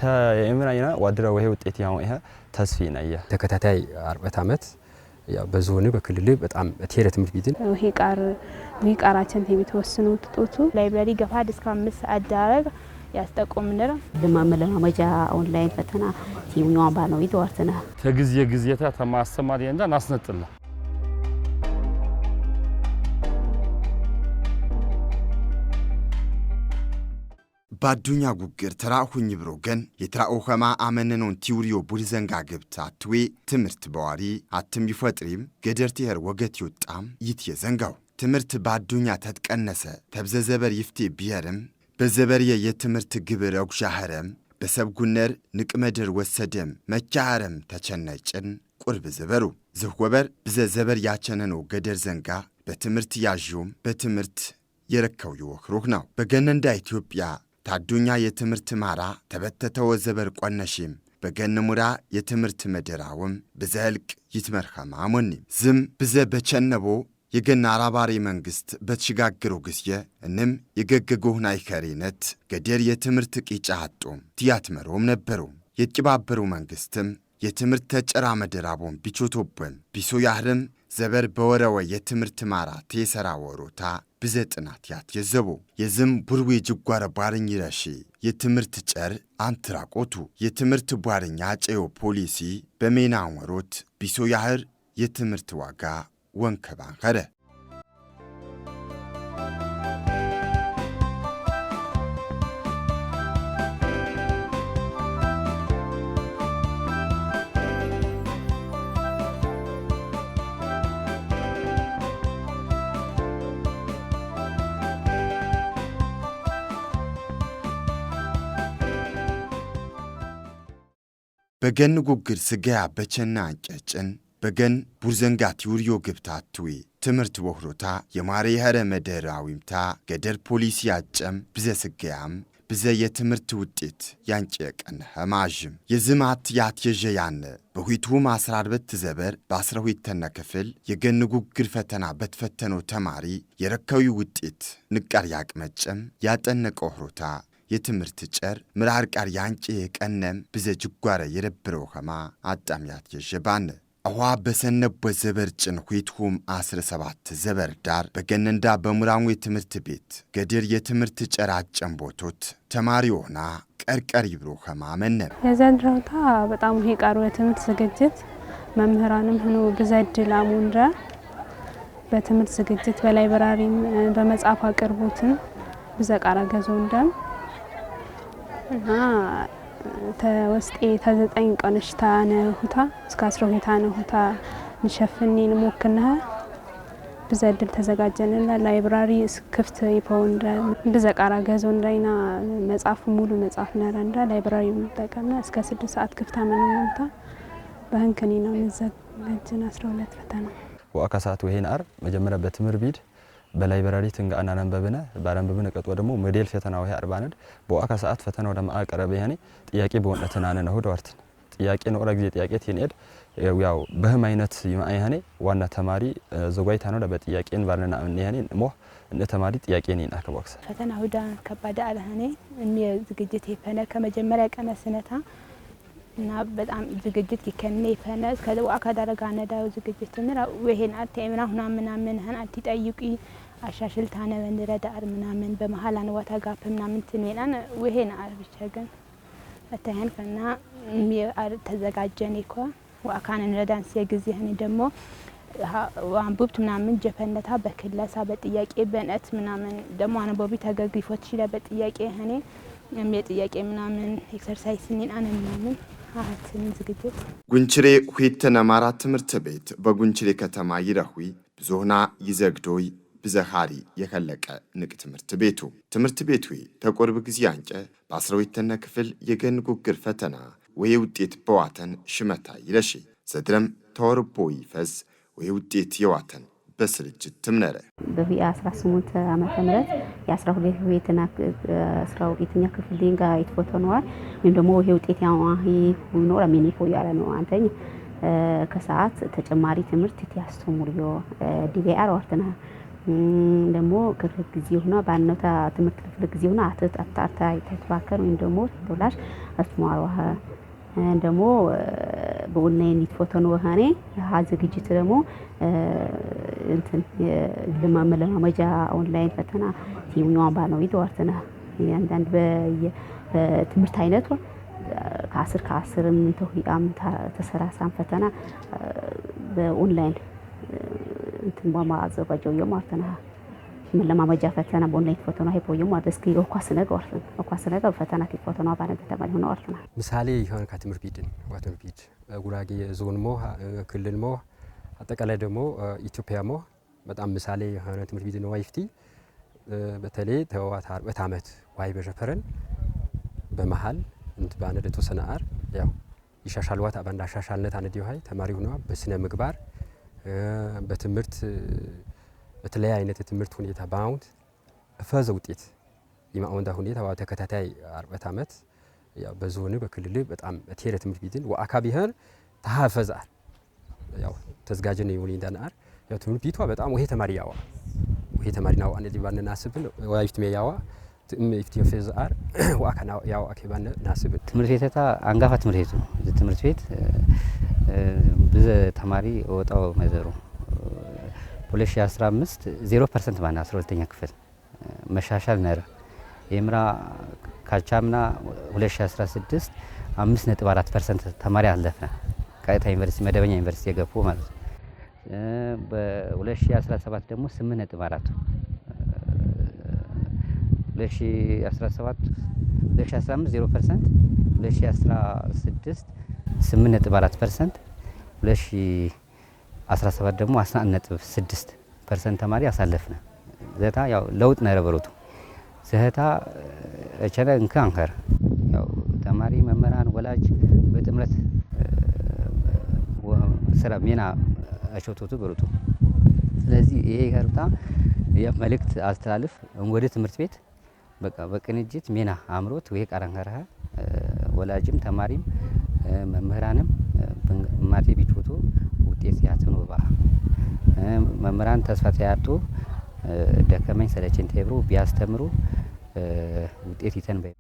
ተየምራይና ወድረ ወይ ውጤት ያው ይሄ ተስፊና ያ ተከታታይ 40 አመት ያው በዞኑ በክልል በጣም ቴሬ ትምህርት ቤትን ይሄ ቃራችን የሚተወስኑ ጥጦቱ ላይብራሪ ገፋ እስከ 5 ሰዓት ዳረግ ያስጠቆምነራ ለማመለማመጃ ኦንላይን ፈተና ቲዩኛው ባነው ይተዋርተና ተግዚየታ ተማስተማሪ እንዳ ናስነጥላ ባዱኛ ጉግር ተራሁኝ ብሮገን የትራኦ ኸማ አመነኖን ቲውሪዮ ቡሪዘንጋ ገብታ ትዌ ትምህርት በዋሪ አትም ይፈጥሪም ገደርቲር ወገት ይወጣም ይትየዘንጋው ትምህርት ባዱኛ ተጥቀነሰ ተብዘዘበር ይፍቴ ቢያርም በዘበርየ የትምህርት ግብር አውሻህረም በሰብጉነር ንቅመድር ወሰደም መቻሃረም ተቸነጭን ቁርብ ዘበሩ ዝህወበር በዘዘበር ያቸነኖ ገደር ዘንጋ በትምህርት ያዥውም በትምህርት የረከው ይወክሩህ ነው በገነንዳ ኢትዮጵያ ታዱኛ የትምህርት ማራ ተበተተው ዘበር ቆነሽም በገነሙራ የትምህርት መደራውም በዘልቅ ይትመርኸማ አሞኒ ዝም በዘ በቸነቦ የገና አራባሪ መንግስት በተሽጋግሩ ጊዜ እንም የገገጎህና ይከሪነት ገደር የትምህርት ቂጫ አጡም ቲያትመሮም ነበሩ የጥባበሩ መንግስትም የትምህርት ተጨራ መደራቦም ቢቾቶብም ቢሶ ያህርም ዘበር በወረወ የትምህርት ማራ ተሰራ ወሮታ ብዘጥናት ያትየዘቡ የዝም ቡርዌ ጅጓረ ባርኝ ይረሺ የትምህርት ጨር አንትራቆቱ የትምህርት ቧርኛ ጨዮ ፖሊሲ በሜና ወሮት ቢሶ ያህር የትምህርት ዋጋ ወንከባን ኸረ በገን ጉግር ስጋያ በቸና አንጨጭን በገን ቡርዘንጋት ዩሪዮ ግብታትዊ ትምህርት ወህሮታ የማሪ ኸረ መደራዊምታ ገደር ፖሊሲ ያጨም ብዘ ስጋያም ብዘ የትምህርት ውጤት ያንጨቀነ ማጅም የዝማት ያትየጀ ያነ በሁይቱ ማስራርበት ዘበር በ12 ተነ ክፍል የገን ጉግር ፈተና በተፈተነው ተማሪ የረከዊ ውጤት ንቃር ያቅመጨም ያጠነቀ ወህሮታ የትምህርት ጨር ምራር ቃር ያንጨ የቀነም ብዘ ጅጓረ የረብረው ኸማ አጣምያት የጀባነ አዋ በሰነቦ ዘበርጭን ሁይቱም 17 ዘበር ዳር በገነንዳ በሙራሙ የትምህርት ቤት ገድር የትምህርት ጨር አጨምቦቶት ተማሪውና ቀርቀር ይብሮ ኸማ መነብ የዘንድሮታ በጣም ይሄ ቃሩ የትምህርት ዝግጅት መምህራንም ሆኖ በዘድል አሙንራ በትምህርት ዝግጅት በላይብራሪም በመጻፍ አቅርቦትም በዘቃራ ገዞንደም እና ተወስጤ ተዘጠኝ ቀንሽታ ነሁታ እስከ 12 ነሁታ ንሸፍኒን ሞክና በዘድል ተዘጋጀንና ላይብራሪ ክፍት ይፖንደ በዘቃራ ገዞንዳይና መጻፍ ሙሉ መጻፍ ነራንዳ ላይብራሪ ተጠቀመ እስከ 6 ሰዓት ክፍት አመንንታ በህንከኒ ነው ንዘጋጀን 12 ፈተና ወአካሳት ወሄን አር መጀመሪያ በትምህርት ቤት በላይብራሪ ትንጋና ነንበብነ ባረንበብነ ቀጥወ ደግሞ ሞዴል ፈተናው ይሄ 40 በዋካ ሰዓት ፈተናው ደማ አቀረበ ያኔ ጥያቄ በወንደተናነ ነው ዶርት ጥያቄ ነው ኦራ ጊዜ ጥያቄ ትንሄድ ያው በህም አይነት ይማያኔ ዋና ተማሪ ዘጓይታ ነው ለበጥያቄን ባለና ያኔ ሞ እንደ ተማሪ ጥያቄ ነኝ አከቦክስ ፈተናው ዳን ከባዳ አለሃኔ እኔ ዝግጅት ይፈነ ከመጀመሪያ ቀነ ስነታ እና በጣም ዝግጅት ይከነ ይፈነ ከዛ ዋካ ዳረጋ ነዳው ዝግጅት እና ወሄን አርቴምና ምናምን ሀን አትጠይቂ አሻሽልታነ ወንረዳር ምናምን በመሃላን ዋታ ጋፕ ምናምን ትኔላን ወሄን አርብቸገን አታያን ከና ሚአር ተዘጋጀኔኮ ዋካን እንረዳን ሲግዚህኒ ደሞ ዋንቡብት ምናምን ጀፈነታ በክለሳ በጥያቄ በእነት ምናምን ደሞ አንቦቢ ተገግፎት ይችላል በጥያቄ ሀኔ የሚጥያቄ ምናምን ኤክሰርሳይዝ ኒን አነ ምናምን አሃትን ዝግጅት ጉንችሬ ሁይተና ማራ ትምህርት ቤት በጉንችሬ ከተማ ይረሁይ ብዙና ይዘግዶይ ብዘሃሪ የከለቀ ንቅ ትምህርት ቤቱ ተቆርብ ጊዜ አንጨ በ12ኛ ክፍል የገን ጉግር ፈተና ወይ ውጤት በዋተን ሽመታ ይለሽ ዘድረም ተወርቦ ይፈዝ ወይ ውጤት የዋተን በስርጅት ትምነረ በ18 ዓመተ ምህረት የ12 ቤትና 12ኛ ክፍል ዲንጋ ይተፈተነዋል ወይም ደግሞ ይሄ ውጤት ያው ሆኖ ለሚኒፎ ያለ ነው አንተኝ ከሰዓት ተጨማሪ ትምህርት ያስተምሩዮ ዲቪአር ወርተና ደግሞ ክፍለ ጊዜ ሆኖ ባነታ ትምህርት ክፍለ ጊዜ ሆኖ አታታ ተተባከር ወይም ደግሞ ዶላሽ አስተማሩህ ደግሞ በኦንላይን ፎቶን ወሃኔ ሀ ዝግጅት ደግሞ እንትን ለማመለማመጃ ኦንላይን ፈተና ቲዩኛው ባነው ይደዋርተና አንዳንድ በትምህርት አይነቱ ከ10 እንተው ያም ተሰራሳን ፈተና በኦንላይን እንትን በማዘጋጀው የማርተና መለማመጃ ፈተና በኦንላይን ፈተና ሄፖዩ ማድረስኪ ኦኳስነግ ወርተን ኦኳስነግ ፈተና ከፈተና ባነገ ተማሪ ሆነ ወርተና ምሳሌ ይሆን ከትምህርት ቢድን ዋተር ቢድ ጉራጌ ዞን ሞ ክልል ሞ አጠቃላይ ደግሞ ኢትዮጵያ ሞ በጣም ምሳሌ የሆነ ትምህርት ቢድን ዋይፍቲ በተለይ ተዋታ 40 አመት ዋይ በጀፈረን በመሃል እንት ባነደ ተሰናአር ያው ይሻሻልዋት አባንዳ ሻሻልነት አንዲው ሃይ ተማሪ ሆኖ በስነ ምግባር በትምህርት በተለያየ አይነት የትምህርት ሁኔታ ባውንት ፈዘ ውጤት ይማውንዳ ሁኔታ ዋው ተከታታይ 40 አመት ያው በዞን በክልል በጣም ቴረ ትምህርት ቢድን ወአካቢ ሀር ተሐፈዛር ያው ተዝጋጀነ ይሁን እንዳናር ያው ትምህርት ቢቷ በጣም ወሄ ተማሪ ያዋ ወሄ ተማሪ ነው አንዴ ባንና ናስብን ወይፍት ሜያዋ ትምህርት ይፈዛር ወአካና ያው አከባነ ናስብን ትምህርት ቤተታ አንጋፋ ትምህርት ቤቱ ትምህርት ቤት ብዙ ተማሪ ወጣው መዘሩ 2015 0% ባና 12ኛ ክፍል መሻሻል ነረ የምራ ካቻምና 2016 5.4% ተማሪ አለፈ ከአይታ ዩኒቨርሲቲ መደበኛ ዩኒቨርሲቲ የገቡ ማለት ነው። በ2017 ደግሞ 8.4 2017 2015 0% 2016 8.4% 2017 ደግሞ 11.6% ተማሪ አሳለፈነ ዘታ ያው ለውጥ ነረበሩቱ ዘታ እቸለ እንካንከር ያው ተማሪ መመራን ወላጅ በጥምረት ስራ ሚና አሾቶቱ በሩቱ ስለዚህ ይሄ ከርታ የመልእክት አስተላልፍ ወደ ትምህርት ቤት በቃ በቅንጅት ሚና አምሮት ወይ ቀራንከራ ወላጅም ተማሪም መምህራንም ማቴ ቢቾቶ ውጤት ያተኖባ መምህራን ተስፋ ያጡ ደከመኝ ሰለቸኝ ተብሮ ቢያስተምሩ ውጤት ይተንበይ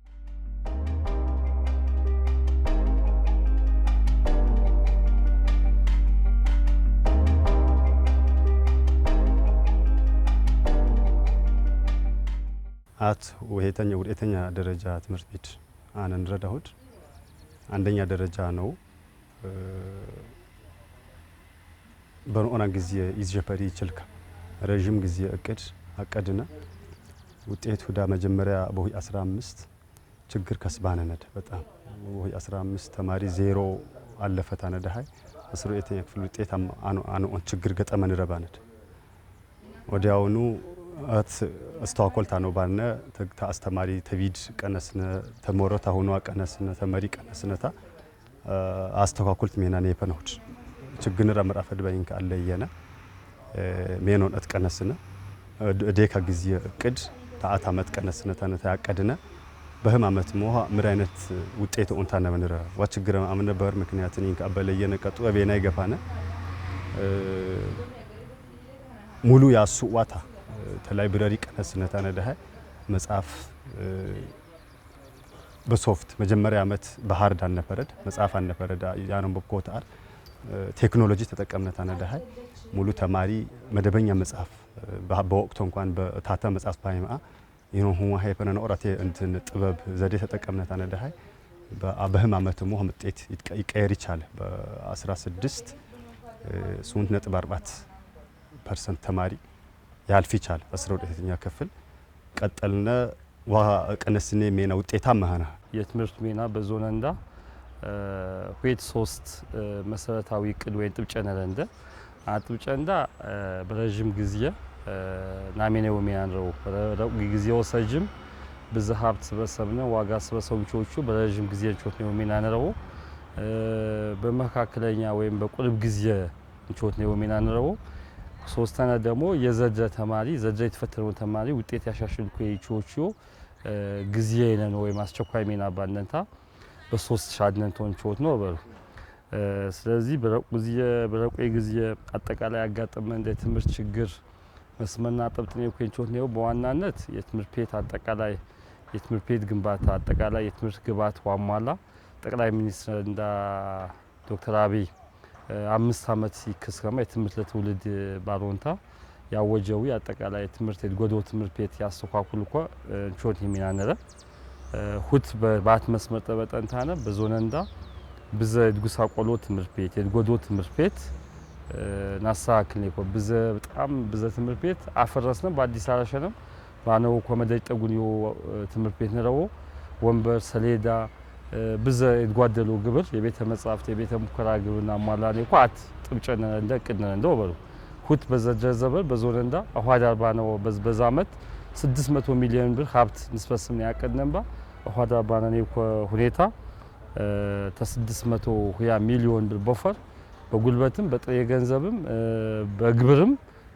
አት ወሄተኛ ውጤተኛ ደረጃ ትምህርት ቤት አነን ረዳሁት አንደኛ ደረጃ ነው በሮና ጊዜ ይዝጀፈሪ ይችልካ ረጅም ጊዜ እቅድ አቀድና ውጤት ሁዳ መጀመሪያ በሆይ 15 ችግር ከስባነነድ በጣም በሆይ 15 ተማሪ 0 አለፈታ ነዳይ 12ኛ ክፍል ውጤት አኑ ችግር ገጠመን ረባነድ ወዲያውኑ አት አስተዋኮልታ ነው ባነ ተግታ አስተማሪ ተቢድ ቀነስነ ተሞረታ ሆኖ ቀነስነ ተማሪ ቀነስነታ አስተዋኮልት ሜናኔ የፈነሁት ችግር ረመራፈድ ባይን ካለየና ሜኖን አትቀነስነ ዴካ ጊዜ እቅድ ታአት አመት ቀነስነ ተነታ ያቀድነ በህም አመት ሞሃ ምር አይነት ውጤት ኦንታና መንረ ወችግር አመነ በር ምክንያትን ይንቀበለየነ ቀጡ አቤና ይገፋነ ሙሉ ያሱ ዋታ ተላይብረሪ ቀነስነ ተነደህ መጽሐፍ በሶፍት መጀመሪያ አመት በሃርድ አነፈረድ መጽሐፍ አነፈረዳ ያንም በኮታር ቴክኖሎጂ ተጠቀምነ ተነደህ ሙሉ ተማሪ መደበኛ መጽሐፍ በወቅቱ እንኳን በታታ መጽሐፍ ባይማ ይኖ ሁዋ ሀይፈነ ኦራቴ እንትን ጥበብ ዘዴ ተጠቀምነ ተነደህ በህም አመት ሞህ ውጤት ይቀየር ይቻለ በ16 8.4% ተማሪ ያልፍ ይቻል 12ኛ ክፍል ቀጠልነ ዋ ቀነስኔ ሜና ውጤታማ ሆነ የትምህርት ሜና በዞነንዳ ሁለት 3 መሰረታዊ ቅድ ወይ ጥብጨነለንደ አጥብጨንዳ በረጅም ጊዜ ናሜኔው ሜናንረው ጊዜ ወሰጅም በዛሀብት በሰብነ ዋጋ ሰበሰውቾቹ በረጅም ጊዜ ቾት ነው ሜናንረው በመካከለኛ ወይም በቁልብ ጊዜ ቾት ነው ሜናንረው ሶስተኛ ደግሞ የዘጀ ተማሪ ዘጀ የተፈተነው ተማሪ ውጤት ያሻሽልኩ ይቾቹ ጊዜ ነው ወይ ማስቸኳይ ሜና ባንነታ በሶስት ሻድነንቶን ቾት ነው በሩ ስለዚህ በረቁ ጊዜ አጠቃላይ ያጋጠመ እንደ ትምህርት ችግር መስመና ጠብጥኔ ኮንቾት ነው በዋናነት የትምህርት ቤት አጠቃላይ የትምህርት ቤት ግንባታ አጠቃላይ የትምህርት ግብዓት ዋሟላ ጠቅላይ ሚኒስትር እንዳ ዶክተር አብይ 5 ዓመት ሲከስከማ የትምህርት ለትውልድ ባሮንታ ያወጀው አጠቃላይ ትምህርት የጎዶ ትምህርት ቤት ያስተካክሉ እኮ ቾት የሚናነረ ሁት በባት መስመር ጠበጠንታነ በዞነንዳ ብዘ ድጉሳ ቆሎ ትምህርት ቤት የጎዶ ትምህርት ቤት ናሳክል ነው ብዘ በጣም ብዘ ትምህርት ቤት አፈረስነ በአዲስ አበባ ባነው ኮመደይ ጠጉኒዮ ትምህርት ቤት ነው ወንበር ሰሌዳ ብዘ ይጓደሉ ግብር የቤተ መጻሕፍት የቤተ ሙከራ ግብርና ማላኔ ቋት ጥብጨነ እንደቅነ እንደው በሉ ሁት በዘጀዘበር በዞነንዳ አዋዳር ባነው በዛመት 600 ሚሊዮን ብር ሀብት ንስበስም ያቀደንባ አዋዳር ባነኔ ሁኔታ ተ600 ሚሊዮን ብር በፈር በጉልበትም በጥሬ ገንዘብም በግብርም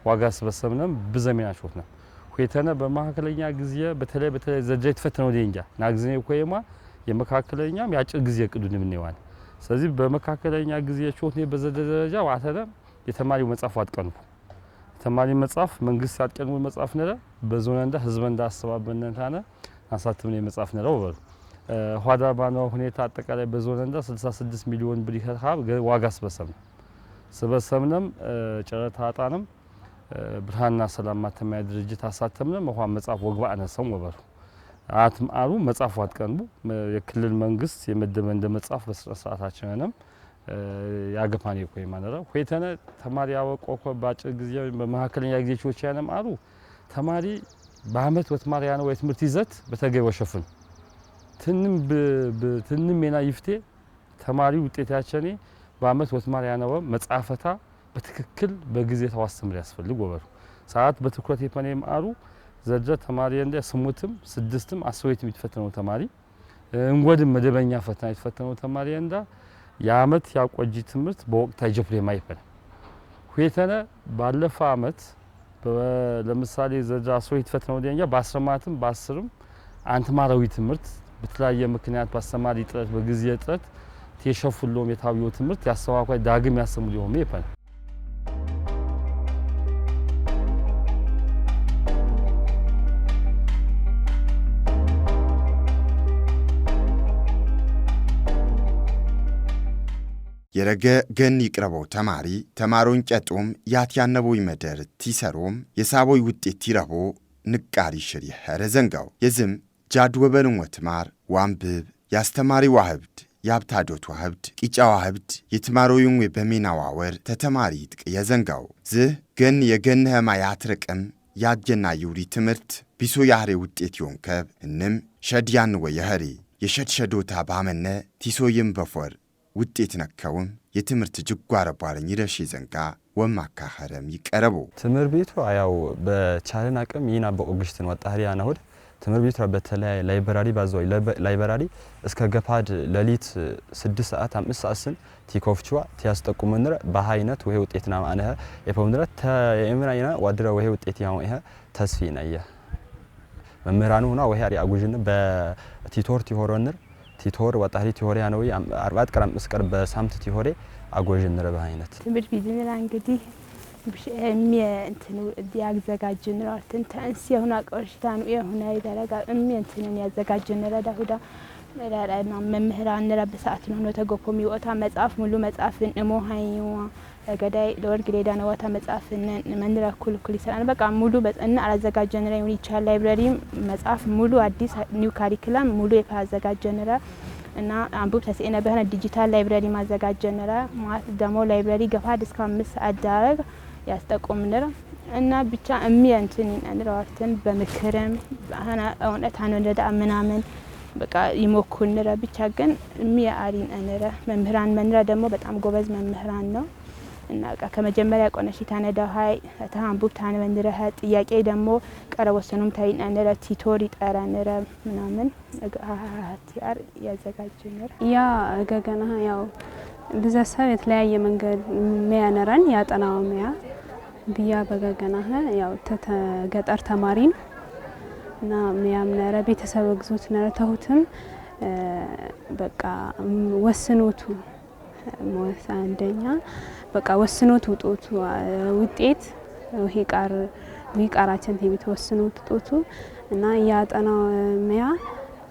ዋጋ ስበሰብነም ብዘሚናሾት ነው ሁይተነ በመካከለኛ ጊዜ በተለይ ዘጀት ፈተነው ደንጃ ናግዝኔ ኮየማ የመካከለኛም ያጭር ጊዜ ቅዱንም ነው። ስለዚህ በመካከለኛ ጊዜ ቾት ነው በዘደረጃ ዋተነ የተማሪው መጻፍ አጥቀኑ ተማሪ መጻፍ መንግስት አጥቀኑ መጻፍ ነረ በዞነንዳ ህዝበንዳ አስተባበነታነ አሳትምኔ መጻፍ ነረ ወበሩ ኋዳ ባነው ሁኔታ አጠቃላይ በዞነንዳ 66 ሚሊዮን ብር ይኸራብ ዋጋ ስበሰብነም ጨረታ አጣንም ብርሃንና ሰላም ማተሚያ ድርጅት አሳተምነም ውሃ መጻፍ ወግባ አነሰም ወበሩ አትማሩ መጻፍ አጥቀኑ የክልል መንግስት የመደበ እንደ መጻፍ በስርዓታችንንም ያገፋኔ ቆይ ማነራ ሆይተነ ተማሪ ያወቀው ባጭር ጊዜ በመካከለኛ ጊዜ ቾች ያነም አሩ ተማሪ በአመት ወትማሪ ያነው የትምህርት ይዘት በተገይ ወሸፍን ትንም ሜና ይፍቴ ተማሪ ውጤት ያቸኔ በአመት ወትማሪ ያነው መጻፈታ በትክክል በጊዜ ተዋስተምር ያስፈልግ ወበሩ ሰዓት በትኩረት የፈኔም አሩ ዘጀ ተማሪ እንደ ስሙትም 6ም 10 የሚፈተነው ተማሪ እንጎድም መደበኛ ፈተና የተፈተነው ተማሪ እንደ የአመት ያቆጂ ትምህርት በወቅት አይጀፍሬ ማይፈል ሁይተነ ባለፈ አመት ለምሳሌ ዘጀ 10 የተፈተነው ደኛ በ10ማትም በ10ም አንተማራዊ ትምህርት በተለያየ ምክንያት በአስተማሪ ጥረት በጊዜ ጥረት ተሸፍሎም የታዊው ትምህርት ያስተዋቋይ ዳግም ያሰሙ ሊሆን ይፈል የረገ ገን ይቅረበው ተማሪ ተማሮን ጨጦም ያትያነበው ይመደር ቲሰሮም የሳቦይ ውጤት ይረቦ ንቃሪ ሽሪ ኸረዘንጋው የዝም ጃድ ወበልን ወትማር ዋንብብ ያስተማሪ ዋህብድ ያብታዶት ዋህብድ ቂጫ ዋህብድ የትማሮዩን በሜና ዋወር ተተማሪ ይጥቅ የዘንጋው ዝህ ገን የገን ህማ ያትረቅም ያጀና ይውሪ ትምህርት ቢሶ ያህሬ ውጤት ይሆንከብ እንም ሸድያን ወየህሪ የሸድሸዶታ ባመነ ቲሶይም በፎር ውጤት ነከውም የትምህርት ጅጓረ ባለኝ ይረሽ ዘንጋ ወማካኸረም ይቀረቡ ትምህርት ቤቱ ያው በቻለን አቅም ይና በኦግስትን ወጣሪያ ናሁድ ትምህርት ቤቱ በተለይ ላይብራሪ ባዘው ላይብራሪ እስከ ገፋድ ለሊት 6 ሰዓት 5 ሰዓት ቲኮፍቹዋ ቲያስጠቁምንረ በሃይነት ወይ ውጤትና ማነህ የፖምድረ ተየምራይና ወድረ ወይ ውጤት ያው ይሄ ተስፊናየ መምህራኑ ሆና ወይ አሪ አጉጅን በቲቶር ቲሆሮንር ቲቶር ወጣሪ ቲሆሪያ ነው 40 ቀን 5 ቀን በሳምንት ቲሆሬ አጎጅን ረባ አይነት ትምህርት ቢዝነስ እንግዲህ እንትን ያዘጋጅን ራትን ታንስ የሆነ ቆርሽታን የሆነ ይደረጋ እንትን ያዘጋጅን ረዳሁዳ ለራና መምህራን ረብሳት ነው ተጎኮሚ ወታ መጻፍ ሙሉ መጻፍን እሞሃይዋ ገዳይ ለወርግ ሌዳ ነው ወታ መጻፍን መንራ ኩልኩል ይሰራን በቃ ሙሉ በእና አዘጋጀን ላይ ይቻል ላይብራሪ መጻፍ ሙሉ አዲስ ኒው ካሪኩለም ሙሉ የፋዘጋጀን እና አንቡብ ተሰነ በሆነ ዲጂታል ላይብራሪ ማዘጋጀን ማለት ደሞ ላይብራሪ ገፋ እስከ 5 ሰዓት ዳረግ ያስጠቆምነራ እና ብቻ እንትን እንራርተን በመከረም አና እውነት አንወደዳ ምናምን በቃ ይሞኩንራ ብቻ ግን የሚያሪን እንራ መምህራን መንራ ደግሞ በጣም ጎበዝ መምህራን ነው እና ከመጀመሪያ ቆነሽ ታነዳው ሃይ ታንቡብ ታነ መንራ ጥያቄ ደግሞ ቀረወሰኑም ታይን እንራ ቲቶሪ ጠራንራ ምናምን አሃቲያር ያዘጋጅነራ ያ ገገና ያው በዛሳብ የተለያየ መንገድ የሚያነራን ያጠናው ሚያ ቢያ በገገና ያው ገጠር ተማሪን እና ሚያምነረ ቤተሰብ ግዞት ነረታሁትም በቃ ወስኖቱ አንደኛ በቃ ወስኖቱ ውጤት ይሄ ቃር ዊቃራችን የሚተወስኑ ትጦቱ እና ያጠናው ሙያ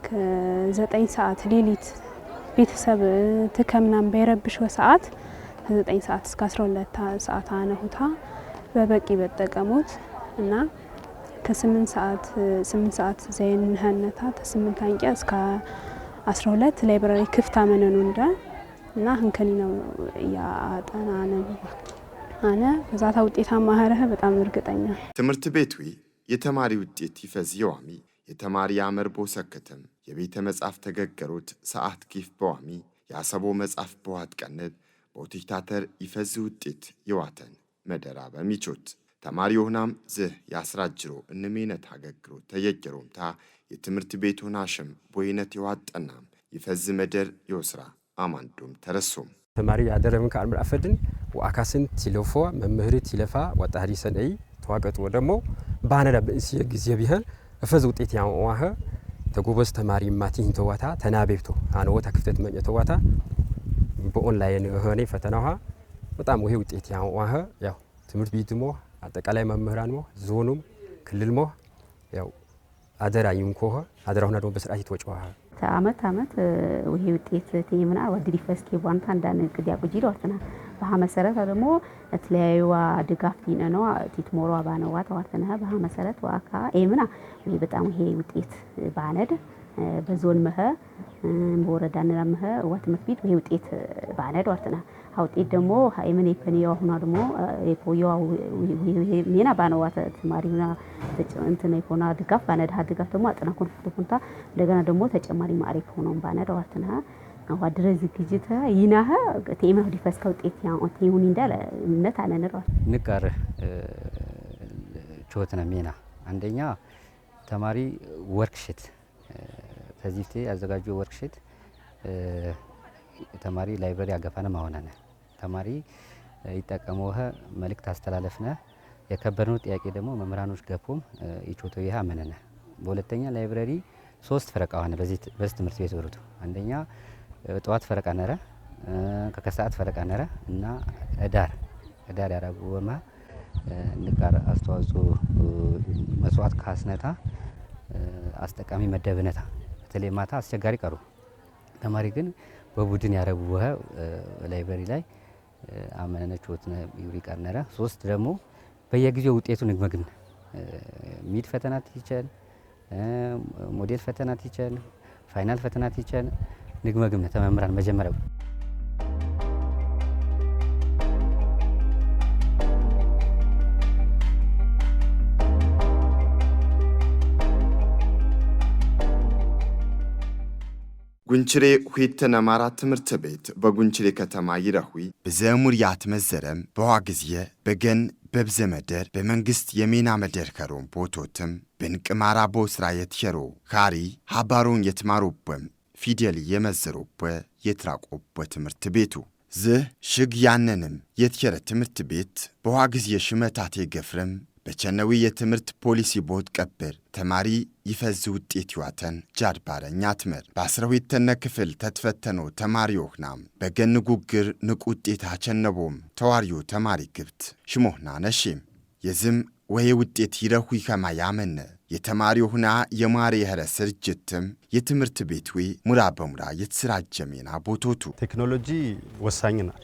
ከ9 ሰዓት ሌሊት ቤተሰብ ትከምናም በረብሽው ሰዓት ከ9 ሰዓት እስከ 12 ሰዓት አነሁታ በበቂ በተጠቀሙት እና ከ8 ሰዓት ዘይን ሀነታ ከ8 አንቂያ እስከ 12 ላይብራሪ ክፍት አመነኑ እና ህንከኒ ነው ያጠናነ አነ በዛታ ውጤታማ ሀረህ በጣም እርግጠኛ ትምህርት ቤቱ የተማሪ ውጤት ይፈዝ የዋሚ የተማሪ አመር ቦሰከተም የቤተ መጻፍ ተገገሩት ሰዓት ጊፍ በዋሚ ያሰቦ መጻፍ በዋት ቀነብ በውጤታተር ይፈዝ ውጤት የዋተን መደራ በሚቾት ተማሪ ሆናም ዝህ ያስራጅሮ እንሜነት አገግሮ ተየጀሮምታ የትምህርት ቤት ሆናሽም ቦይነት የዋጠናም ይፈዝ መደር ይወስራ አማንዶም ተረሶም ተማሪ ያደረም ከአምር አፈድን ወአካስን ቲለፎ መምህር ቲለፋ ወጣሪ ሰነይ ተዋቀጡ ደሞ ባነዳ በእንሲየ ጊዜ ቢሆን እፈዝ ውጤት ያዋህ ተጎበዝ ተማሪ ማቲን ተዋታ ተናቤብቶ አንወታ ክፍተት መኘ ተዋታ በኦንላይን ሆኔ ፈተናዋ በጣም ወይ ውጤት ያዋህ ያው ትምህርት ቤትሞ አጠቃላይ መምህራንሞ ዞኑም ክልልሞ ያው አደራዩም ኮሆ አደራውና ደሞ በስርዓት ይተወጫዋ አመት ወይ ውጤት ተይምና ወድሪ ፈስኪ ዋንታ እንዳን ቅዲያ ቁጂሮ አተና በመሰረት ደግሞ ተለያዩዋ ድጋፍ ነው ቲትሞሮ ባነዋ ተዋተና በመሰረት ዋካ ኤምና ወይ በጣም ይሄ ውጤት ባነድ በዞን መኸ በወረዳና መኸ ወትምህርት ቤት ወይ ውጤት ባነድ ዋተና ውጤት ደግሞ ሃይምን የፈኒያው ሆና ደግሞ የፖያው ሚና ባነዋ ተማሪውና እንትን ይሆና ድጋፍ ባነድ ድጋፍ ደግሞ አጥና ኮንፍሊክቱንታ እንደገና ደግሞ ተጨማሪ ማሪፍ ሆኖም ባነድ ዋተና አዋድረ ዝግጅታ ይናህ ተይማው ዲፈስካ ውጤት ያው ተይሁን እንዳለ እምነት አነነራ ንቃር ቾትና ሚና አንደኛ ተማሪ ወርክሺት ተዚፍቴ አዘጋጁ ወርክሺት ተማሪ ላይብራሪ አገፋነ ማሆናነ ተማሪ ይጠቀመውህ መልእክት አስተላለፍነ የከበረው ጥያቄ ደግሞ መምህራኖች ገፖም ይቾቶ ይሃ አመነነ በሁለተኛ ላይብራሪ 3 ፈረቃ ሆነ በዚህ ትምህርት ቤት ወሩቱ አንደኛ ጠዋት ፈረቃ ነረ ከከሰዓት ፈረቃ ነረ እና እዳር ያራጉወማ ንቃር አስተዋጽኦ መስዋዕት ካስነታ አስጠቃሚ መደብነታ በተለይ ማታ አስቸጋሪ ቀሩ ተማሪ ግን በቡድን ያረቡወ ላይብራሪ ላይ አመነነች ወጥነ ይውሪ ቀርነረ 3 ደግሞ በየጊዜው ውጤቱን ንግመግን ሚድ ፈተናት ይቻል ሞዴል ፈተናት ይቻል ፋይናል ፈተናት ይቻል ንግመግም ተመምራን መጀመሪያው ጉንችሬ ሁይተና ማራ ትምህርት ቤት በጉንችሬ ከተማ ይረሁይ በዘሙር ያትመዘረም በዋግዚየ በገን በብዘመደር በመንግስት የሜና መደር ከሮም ቦቶትም በንቅማራ ቦስራ የትየሮ ካሪ ሀባሮን የትማሮበም ፊደል የመዘሮበ የትራቆበ ትምህርት ቤቱ ዝህ ሽግ ያነንም የትየረ ትምህርት ቤት በዋግዚየ ሽመታቴ ገፍረም በቸነዊ የትምህርት ፖሊሲ ቦት ቀብር ተማሪ ይፈዝ ውጤት ይዋተን ጃድባረኛ ትምር በ12ኛ ክፍል ተትፈተነው ተማሪዎችናም በገን ጉግር ንቁ ውጤት አቸነቦም ተዋሪው ተማሪ ግብት ሽሞህና ነሽም የዝም ወይ ውጤት ይረሁ ይከማ ያመነ የተማሪዎችና የማሪ የህረ ስርጅትም የትምህርት ቤት ወይ ሙራ በሙራ የተስራጀሜና ቦቶቱ ቴክኖሎጂ ወሳኝናር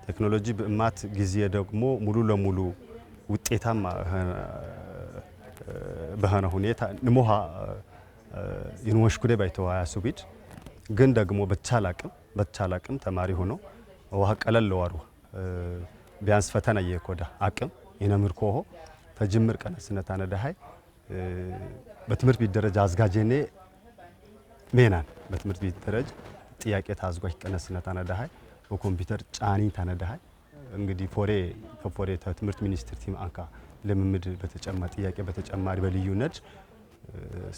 ቴክኖሎጂ በእማት ጊዜ ደግሞ ሙሉ ለሙሉ ውጤታማ በሆነ ሁኔታ ንሞሃ ዩኒቨርሲቲ ባይተዋያ ሱቢድ ግን ደግሞ በቻላቅም ተማሪ ሆኖ ወሃ ቀለል ለዋሩ ቢያንስ ፈተና የኮዳ አቅም የነምርኮሆ ተጅምር ቀነስነት አነዳሃይ በትምህርት ቤት ደረጃ አዝጋጀኔ ሜናን በትምህርት ቤት ደረጃ ጥያቄ ታዝጓች ቀነስነት አነዳሃይ በኮምፒውተር ጫኒ ታነዳሃይ እንግዲህ ፎሬ ትምህርት ሚኒስትር ቲም አንካ ለምምድ በተጨማሪ ጥያቄ በተጨማሪ በልዩነት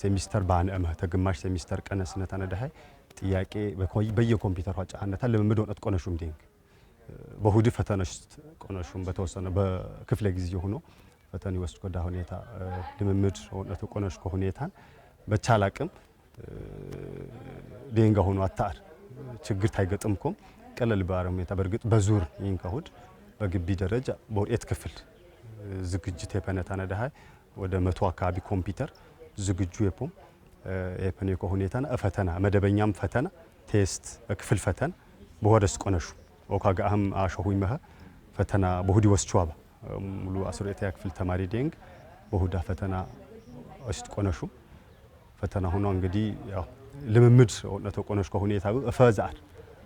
ሴሚስተር ባንአመ ተግማሽ ሴሚስተር ቀነስነት ታነዳሃይ ጥያቄ በየኮምፒውተር ጫነታ ለምምድ ወጣት ቆነሹም ዲንግ በሁዲ ፈተናሽ ቆነሹም በተወሰነ በክፍለ ጊዜ ሆኖ ፈተና ይወስድ ቆዳ ሁኔታ ለምምድ ወጣት ቆነሽ ከሁኔታን በቻላቅም ዲንጋ ሆኖ አታር ችግር ታይገጥምኩም ቀለል ባረም ሁኔታ በርግጥ በዙር ይንካሁድ በግቢ ደረጃ በውጤት ክፍል ዝግጅት የፈነታ ነዳሃ ወደ 100 አካባቢ ኮምፒውተር ዝግጁ የፖም የፈነ ከሁኔታና ፈተና መደበኛም ፈተና ቴስት ክፍል ፈተና በወደስ ቆነሹ ኦካጋም አሸሁይ መහ ፈተና በሁዲ ወስቹባ ሙሉ 10ኛ ክፍል ተማሪ ዴንግ በሁዳ ፈተና እስት ቆነሹ ፈተና ሆኖ እንግዲህ ያው ልምምድ ወነቶ ቆነሽ ከሁኔታው ፈዛር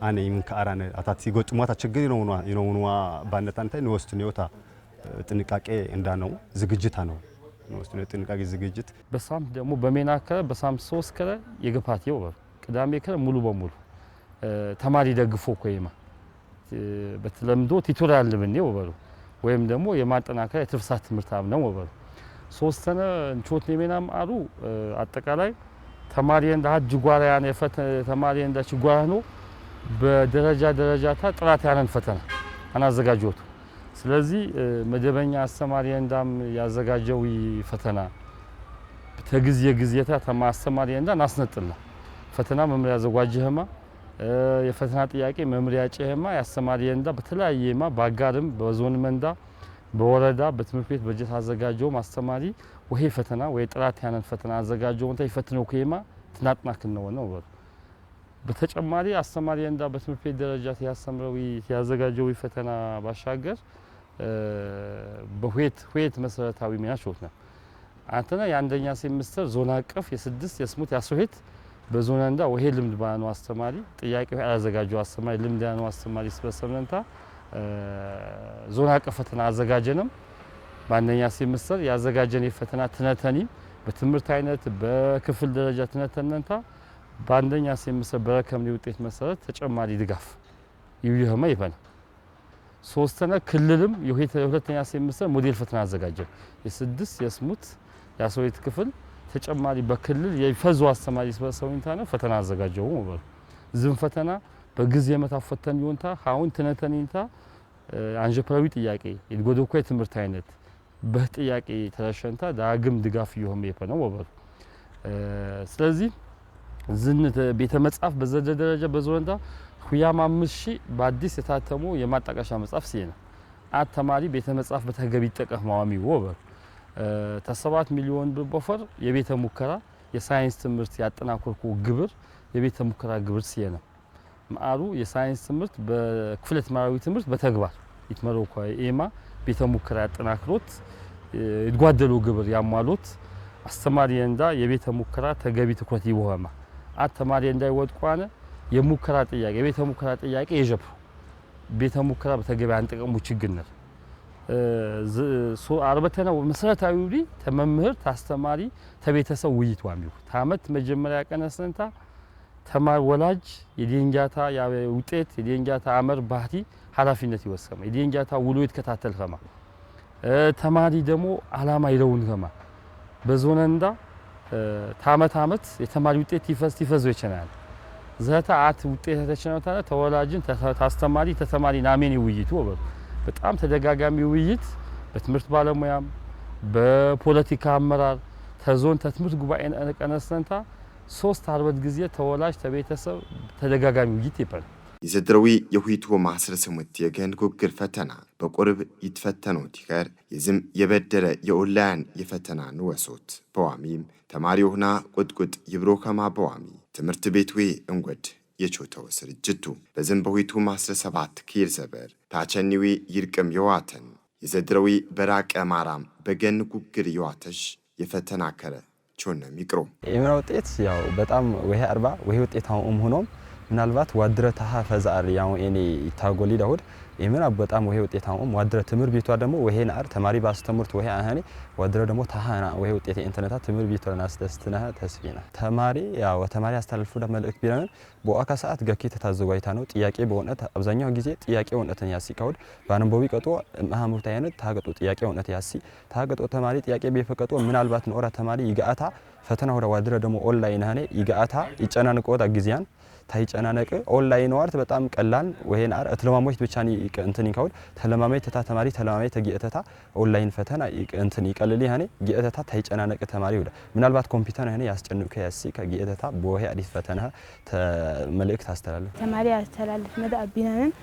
አኔ ምን ከአራነ አታት ሲጎጥሟታ ችግር ነው ባነታንተ ነው ኒዮታ ጥንቃቄ እንዳነው ዝግጅታ ነው ጥንቃቄ ዝግጅት በሳምንት ደግሞ በሜናከረ በሳምንት 3 ከረ የገፋት ይወር ቅዳሜ ከረ ሙሉ በሙሉ ተማሪ ደግፎ ኮይማ በተለምዶ ቲቶሪያል ለምን ይወሩ ወይም ደግሞ የማጠናከሪያ የትርፍሳት ትምህርት ነው ወበሩ 3 ሰነ እንቾት ለሜናም አሉ አጠቃላይ ተማሪ እንደ ሀጅ ጓራ ያነ ተማሪ እንደ ችጓራ ነው በደረጃታ ጥራት ያለን ፈተና አናዘጋጆቱ ስለዚህ መደበኛ አስተማሪ እንዳም ያዘጋጀው ፈተና ተግዚየታ ተማስተማሪ እንዳ ናስነጥላ ፈተና መምሪያ ያዘጋጀህማ የፈተና ጥያቄ መምሪያ ያጨህማ ያስተማሪ እንዳ በተለያየማ ባጋርም በዞን መንዳ በወረዳ በትምህርት ቤት በጀት አዘጋጀው ማስተማሪ ወሄ ፈተና ወይ ጥራት ያለን ፈተና አዘጋጀው እንታ ይፈትነው ከየማ ትናጥናክን ነው በተጨማሪ አስተማሪ እንዳ በትምህርት ቤት ደረጃ ያስተምረው ያዘጋጀው ፈተና ባሻገር በሁት መሰረታዊ ሚና ሾትና አንተና የአንደኛ ሴምስተር ዞን አቀፍ የ6 የ8 የ10 በዞን እንዳ ወሄ ልምድ ባነው አስተማሪ ጥያቄው ያዘጋጀው አስተማሪ ልምድ ያነው አስተማሪ ስበሰምነንታ ዞን አቀፍ ፈተና አዘጋጀንም በአንደኛ ሴምስተር ያዘጋጀን የፈተና ትነተኒ በትምህርት አይነት በክፍል ደረጃ ትነተነንታ በአንደኛ ሴምስተር በረከምኒ ውጤት መሰረት ተጨማሪ ድጋፍ ይውየህማ ይፈና ሶስተኛ ክልልም የሁለተኛ ሴምስተር ሞዴል ፈተና አዘጋጀን የ6 የ8 የ10 ክፍል ተጨማሪ በክልል የፈዙ አስተማሪ ስበሰውንታ ነው ፈተና አዘጋጀው ወበሩ ዝም ፈተና በጊዜ መታፈተን ይወንታ አሁን ትነተኒንታ አንጀፕራዊ ጥያቄ የጎዶኮ የትምህርት አይነት በጥያቄ ተረሸንታ ዳግም ድጋፍ ይሆም የፈነው ወበሩ ስለዚህ ዝንተ ቤተ መጻፍ በዘደ ደረጃ በዞንዳ ሁያም 5000 በአዲስ የታተሙ የማጣቀሻ መጻፍ ሲየና አተማሪ ቤተ መጻፍ በተገቢ ተቀማሚ ወበሩ ተ7 ሚሊዮን ብር በፈር የቤተ ሙከራ የሳይንስ ትምህርት ያጠናከርኩ ግብር የቤተ ሙከራ ግብር ሲየና ማአሩ የሳይንስ ትምህርት በክፍለ ተማሪው ትምህርት በተግባር ይትመረው ኤማ ቤተ ሙከራ ያጠናክሮት ይጓደሉ ግብር ያሟሉት አስተማሪ እንዳ የቤተ ሙከራ ተገቢ ትኩረት ይወሃማ አተማሪ እንዳይወድቋነ የሙከራ ጥያቄ የቤተ ሙከራ ጥያቄ የጀብ ቤተ ሙከራ በተገቢ አንጠቀሙ ችግርነት አርበተና መሰረታዊ ዲ ተመምህር ታስተማሪ ተቤተሰብ ውይይት ዋሚው ታመት መጀመሪያ ቀነሰንታ ተማር ወላጅ የዲንጃታ ውጤት የዲንጃታ አመር ባህቲ ኃላፊነት ይወሰማ የዲንጃታ ውሎ ይተከታተል ከማ ተማሪ ደግሞ አላማ ይለውን ከማ በዞነንዳ ታመት የተማሪ ውጤት ይፈዝ ይችላል ዘታ አት ውጤት ተቸነውታ ተወላጅን ታስተማሪ ተተማሪ ናሜን ውይይቱ ወበ በጣም ተደጋጋሚ ውይይት በትምህርት ባለሙያም በፖለቲካ አመራር ተዞን ተትምህርት ጉባኤ ቀነሰንታ 3-4 ጊዜ ተወላጅ ተቤተሰብ ተደጋጋሚ ውይይት ይባል የዘድረዊ የሁይቱ ማስረሰሙት የገን ጉግር ፈተና በቁርብ ይተፈተኑት ይቀር የዝም የበደረ የኦንላይን የፈተና ንወሶት በዋሚም ተማሪውና ቁጥቁጥ ይብሮ ከማ በዋሚ ትምህርት ቤትዌ እንጎድ የቾተው ስርጅቱ በዝም በሁይቱ ማስረሰባት ኪር ዘበር ታቸኒዊ ይርቅም የዋተን የዘድረዊ በራቀ ማራም በገን ጉግር የዋተሽ የፈተና ከረ ቾነ ሚቅሮ የምራ ውጤት ያው በጣም ወይ 40 ወይ ውጤታውም ሆኖም ምናልባት ዋድረ ታሃ ፈዛር ያው እኔ ታጎሊ ዳውድ የምራ በጣም ወይ ውጤታውም ዋድረ ትምር ቤቷ ደግሞ ወይ ናር ተማሪ ባስተምርት ወይ አሃኔ ዋድረ ደግሞ ታሃና ወይ ውጤት ኢንተርኔታ ትምር ቤቷን አስተስተና ተስፊና ተማሪ ያው ተማሪ አስተላልፉ መልእክት ቢራን በአካ ሰዓት ገኪ ተታዘጋይታ ነው ጥያቄ በእውነት አብዛኛው ጊዜ ጥያቄ እውነተኛ ያሲካውድ ባንቦቢ ቀጦ ማህሙርታ አይነት ታገጦ ጥያቄ እውነት ያሲ ታገጦ ተማሪ ጥያቄ በፈቀጦ ምናልባት ነው ተማሪ ይጋታ ፈተና ወደ ዋድረ ደግሞ ኦንላይን አሃኔ ይጋታ ይጨናንቆ ጊዜያን ታይጨናነቀ ኦንላይን ዋርት በጣም ቀላል ወሄን አር አትለማሞች ብቻኒ እንትን ይካውድ ተለማማይ ተማሪ ተለማማይ ተጊእተታ ኦንላይን ፈተና እንትን ይቀልል ያኔ ጊእተታ ታይጨናነቀ ተማሪ ወደ ምናልባት ኮምፒውተር ያኔ ያስጨንቁ ያሲ ከጊእተታ በወሄ አዲስ ፈተና መልእክት አስተላልፍ ተማሪ አስተላልፍ መዳ አቢናን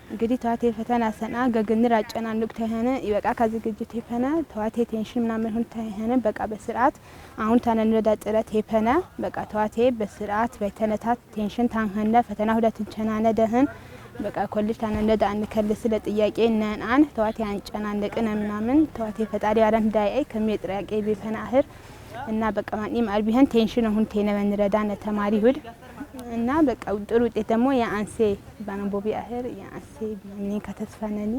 እንግዲህ ተዋቴ ፈተና ሰና ገግንር አጨናንቅ ተሆነ ይበቃ ከዝግጅት ይፈና ተዋቴ ቴንሽን ምናምን ሁን ተሆነ በቃ በስርዓት አሁን ታነነዳ ጥረት ይፈና በቃ ተዋቴ በስርዓት በተነታት ቴንሽን ታንኸነ ፈተና ሁለት እንቸናነ ደህን በቃ ኮሌጅ ታነነዳ አንከልስ ለጥያቄ ነን ተዋቴ አንጨናንቅነ ምናምን ተዋቴ ፈጣሪ ያረን ዳይ ከመጥራቄ ቢፈና አህር እና በቃ ማንንም አልቢህን ቴንሽን አሁን ቴነ በንረዳነ ተማሪ ሁድ እና በቃ ጥሩ ውጤት ደግሞ የአንሴ ባንቦቢ አህር የአንሴ ምን ከተስፋነኒ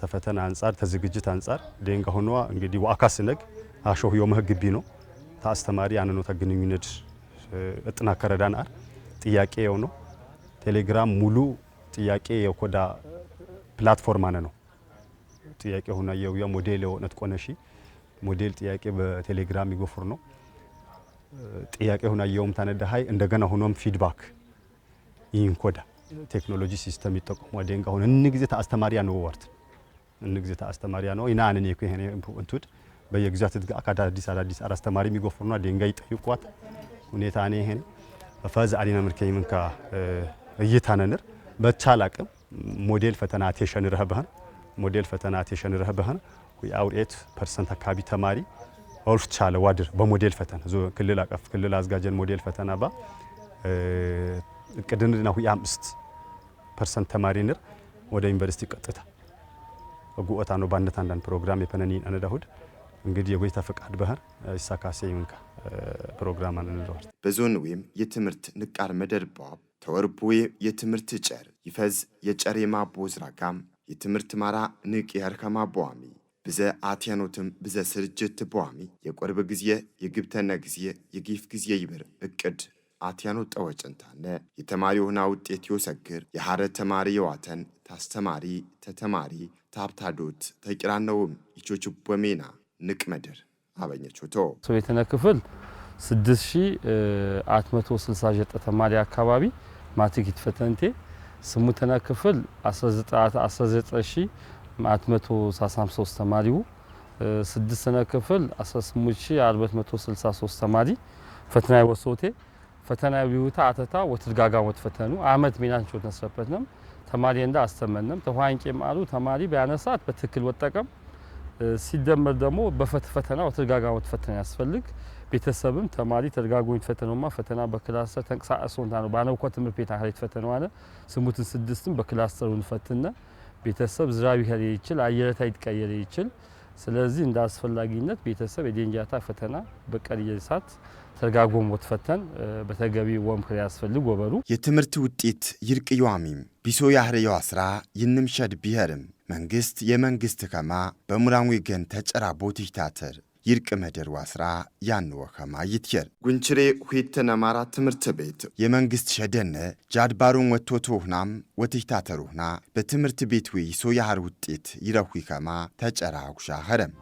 ተፈተና አንጻር ተዝግጅት አንጻር ደንጋ ሆኖ እንግዲህ ዋካስነግ አሾህ የመህግቢ ነው ታስተማሪ አንኖ ተግንኙነት እጥናከረዳን አር ጥያቄ ነው ቴሌግራም ሙሉ ጥያቄ የኮዳ ፕላትፎርም ነው ጥያቄ ሆና የው ሞዴል የሆነት ቆነሺ ሞዴል ጥያቄ በቴሌግራም ይጎፍር ነው ጥያቄ ሆና የውም ታነዳሃይ እንደገና ሆኖም ፊድባክ ይህን ኮዳ ቴክኖሎጂ ሲስተም ይጠቀሙ ደንጋ ሆነ እንግዜ ታስተማሪያ ነው ወርት እንግዜ ታስተማሪያ ነው ኢናንን የኮሄነ እንቱድ በየግዛት አዳዲስ አስተማሪ የሚጎፍሩና ደንጋ ይጠይቋት ሁኔታ ነው ይሄን ፈዝ አሊና ምርከይ ምንካ እይታነንር በቻላቅም ሞዴል ፈተና ቴሽን ረህበህን ሞዴል ፈተና ቴሽን ረህበህን ሁያውሬት % አካባቢ ተማሪ ኦልፍ ቻለ ዋድር በሞዴል ፈተና ዞ ክልል አቀፍ ክልል አዝጋጀን ሞዴል ፈተና ባ እቅድንና ሁያ 5% ተማሪ ንር ወደ ዩኒቨርሲቲ ቀጥታ ወጉኦታ ነው ባንደት አንዳንድ ፕሮግራም የፈነኒ አነዳሁድ እንግዲህ የጎይታ ፈቃድ ባህር ይሳካሴ ይንካ ፕሮግራም አንነዳው በዞን ወይም የትምህርት ንቃር መደርባብ ተወርቦዬ የትምህርት ጨር ይፈዝ የጨሬማ ቦዝራጋም የትምህርት ማራ ንቅ ያርከማ ቦአሚ ብዘ አትያኖትም ብዘ ስርጅት ቦአሚ የቆርብ ጊዜ የግብተና ጊዜ የጊፍ ጊዜ ይበር እቅድ አትያኖ ጠወጭንታነ የተማሪ ሆና ውጤት ይወሰግር የሐረ ተማሪ የዋተን ታስተማሪ ተተማሪ ታብታዶት ተቂራነውም ይቾቹ በሜና ንቅ መደር አበኘቾቶ ሶየተና ክፍል 6469 ተማሪ አካባቢ ማትሪክ ይፈተንቴ ስሙተና ክፍል 19193 ተማሪው ስድስተኛ ክፍል 18463 ተማሪ ፈተና ይወሶቴ ፈተና ቢውታ አተታ ወትርጋጋ ወትፈተኑ አመት ሚናንቾት ነስረፈትንም ተማሪ እንዳ አስተመንም ተዋንቄም አሉ ተማሪ ቢያነሳት በትክክል ወጠቀም ሲደመር ደግሞ በፈተና ወትርጋጋ ወትፈተና ያስፈልግ ቤተሰብም ተማሪ ተርጋጎ ይፈተነውማ ፈተና በክላስተር ተንቀሳቀሶንታ ነው ባነው ኮትምር ቤት አህል ይፈተነው አለ ስሙትን ስድስትም በክላስተሩን ፈተነ ቤተሰብ ዝራቢ ሄደ ይችል አየረታ ይቀየረ ይችል ስለዚህ እንደ አስፈላጊነት ቤተሰብ የደንጃታ ፈተና በቀሪየ ሰዓት ተርጋጎም ወትፈተን በተገቢ ወምክር ያስፈልግ ወበሩ የትምህርት ውጤት ይርቅ ይዋሚም ቢሶ ያህረው አስራ ይንምሸድ ቢሄርም መንግስት የመንግስት ከማ በሙራንዊ ገን ተጨራ ቦቲታተር ይርቅ መደር ዋስራ ያንወ ከማ ይትየር ጉንችሬ ሁይተና ማራ ትምህርት ቤት የመንግስት ሸደነ ጃድባሩን ወቶቶህናም ወቲታተሩህና በትምህርት ቤት ወይ ሶ ያህር ውጤት ይረሁ ከማ ተጨራ ጉሻ ኸረም